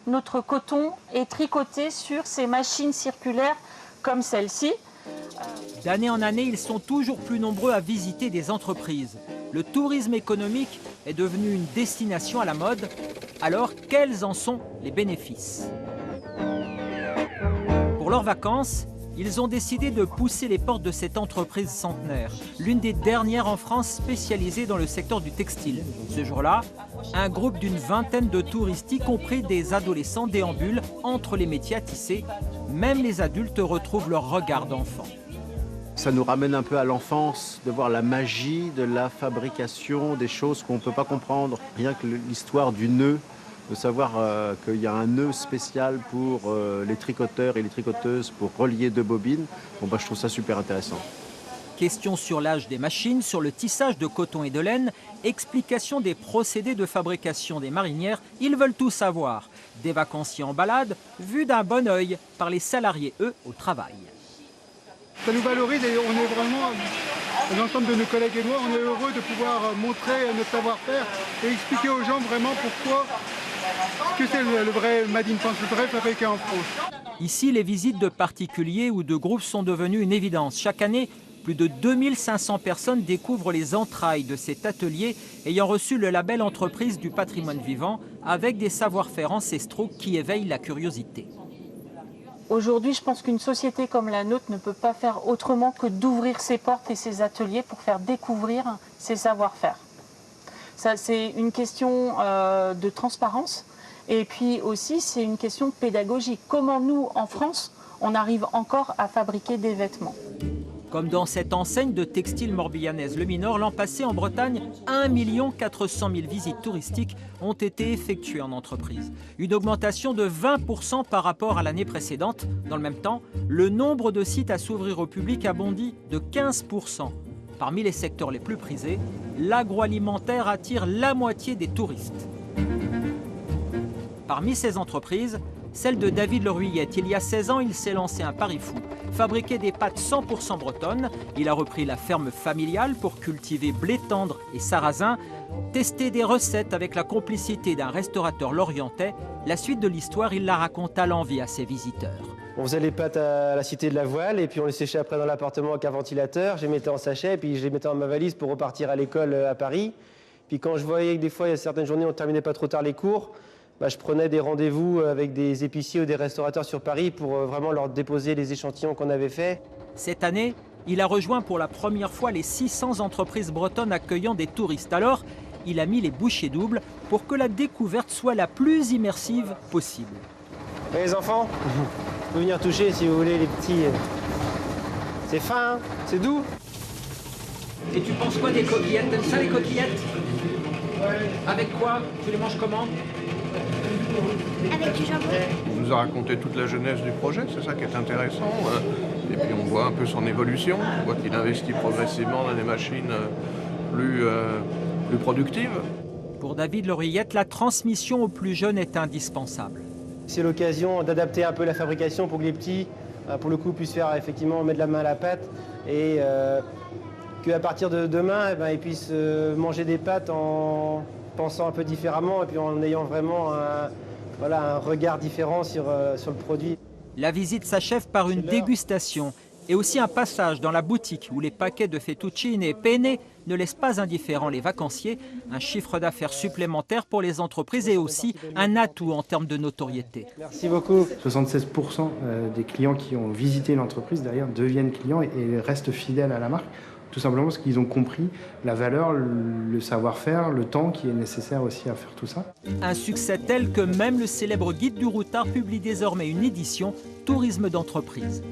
notre coton est tricoté sur ces machines circulaires comme celle-ci. D'année en année, ils sont toujours plus nombreux à visiter des entreprises. Le tourisme économique est devenu une destination à la mode. Alors, quels en sont les bénéfices? Pour leurs vacances, ils ont décidé de pousser les portes de cette entreprise centenaire, l'une des dernières en France spécialisée dans le secteur du textile. Ce jour-là, un groupe d'une vingtaine de touristes, y compris des adolescents, déambulent entre les métiers à tisser. Même les adultes retrouvent leur regard d'enfant. Ça nous ramène un peu à l'enfance, de voir la magie de la fabrication, des choses qu'on ne peut pas comprendre. Rien que l'histoire du nœud, de savoir qu'il y a un nœud spécial pour les tricoteurs et les tricoteuses pour relier deux bobines, je trouve ça super intéressant. Questions sur l'âge des machines, sur le tissage de coton et de laine, explication des procédés de fabrication des marinières, ils veulent tout savoir. Des vacanciers en balade, vus d'un bon œil par les salariés, eux, au travail. Ça nous valorise et on est vraiment, l'ensemble de nos collègues et moi, on est heureux de pouvoir montrer notre savoir-faire et expliquer aux gens vraiment pourquoi, ce que c'est le vrai Made in France, le vrai fabriqué en France. Ici, les visites de particuliers ou de groupes sont devenues une évidence. Chaque année, plus de 2500 personnes découvrent les entrailles de cet atelier ayant reçu le label Entreprise du patrimoine vivant avec des savoir-faire ancestraux qui éveillent la curiosité. Aujourd'hui, je pense qu'une société comme la nôtre ne peut pas faire autrement que d'ouvrir ses portes et ses ateliers pour faire découvrir ses savoir-faire. Ça, c'est une question de transparence et puis aussi c'est une question pédagogique. Comment nous, en France, on arrive encore à fabriquer des vêtements? Comme dans cette enseigne de textile morbihanaise Le Minor, l'an passé en Bretagne, 1 400 000 visites touristiques ont été effectuées en entreprise. Une augmentation de 20% par rapport à l'année précédente. Dans le même temps, le nombre de sites à s'ouvrir au public a bondi de 15%. Parmi les secteurs les plus prisés, l'agroalimentaire attire la moitié des touristes. Parmi ces entreprises, celle de David Le Ruyette. Il y a 16 ans, il s'est lancé un pari fou. Fabriquer des pâtes 100% bretonnes. Il a repris la ferme familiale pour cultiver blé tendre et sarrasin. Tester des recettes avec la complicité d'un restaurateur lorientais. La suite de l'histoire, il la raconte à l'envi à ses visiteurs. On faisait les pâtes à la Cité de la Voile et puis on les séchait après dans l'appartement avec un ventilateur. Je les mettais en sachet et puis je les mettais dans ma valise pour repartir à l'école à Paris. Puis quand je voyais que des fois, il y a certaines journées, on ne terminait pas trop tard les cours, je prenais des rendez-vous avec des épiciers ou des restaurateurs sur Paris pour vraiment leur déposer les échantillons qu'on avait faits. Cette année, il a rejoint pour la première fois les 600 entreprises bretonnes accueillant des touristes. Alors, il a mis les bouchées doubles pour que la découverte soit la plus immersive possible. Et les enfants, vous pouvez venir toucher si vous voulez les petits. C'est fin, hein, c'est doux. Et tu penses quoi des coquillettes? T'aimes ça les coquillettes? Avec quoi? Tu les manges comment? Avec du jambon. Il nous a raconté toute la jeunesse du projet, c'est ça qui est intéressant. Et puis on voit un peu son évolution, on voit qu'il investit progressivement dans des machines plus productives. Pour David Le Ruyette, la transmission aux plus jeunes est indispensable. C'est l'occasion d'adapter un peu la fabrication pour que les petits, pour le coup, puissent faire effectivement mettre la main à la pâte et qu'à partir de demain, ils puissent manger des pâtes en pensant un peu différemment et puis en ayant vraiment un regard différent sur le produit. La visite s'achève par une dégustation et aussi un passage dans la boutique où les paquets de fettuccine et penne ne laissent pas indifférents les vacanciers, un chiffre d'affaires supplémentaire pour les entreprises et aussi un atout en termes de notoriété. Merci beaucoup. 76% des clients qui ont visité l'entreprise d'ailleurs deviennent clients et restent fidèles à la marque. Tout simplement parce qu'ils ont compris la valeur, le savoir-faire, le temps qui est nécessaire aussi à faire tout ça. Un succès tel que même le célèbre guide du routard publie désormais une édition Tourisme d'entreprise.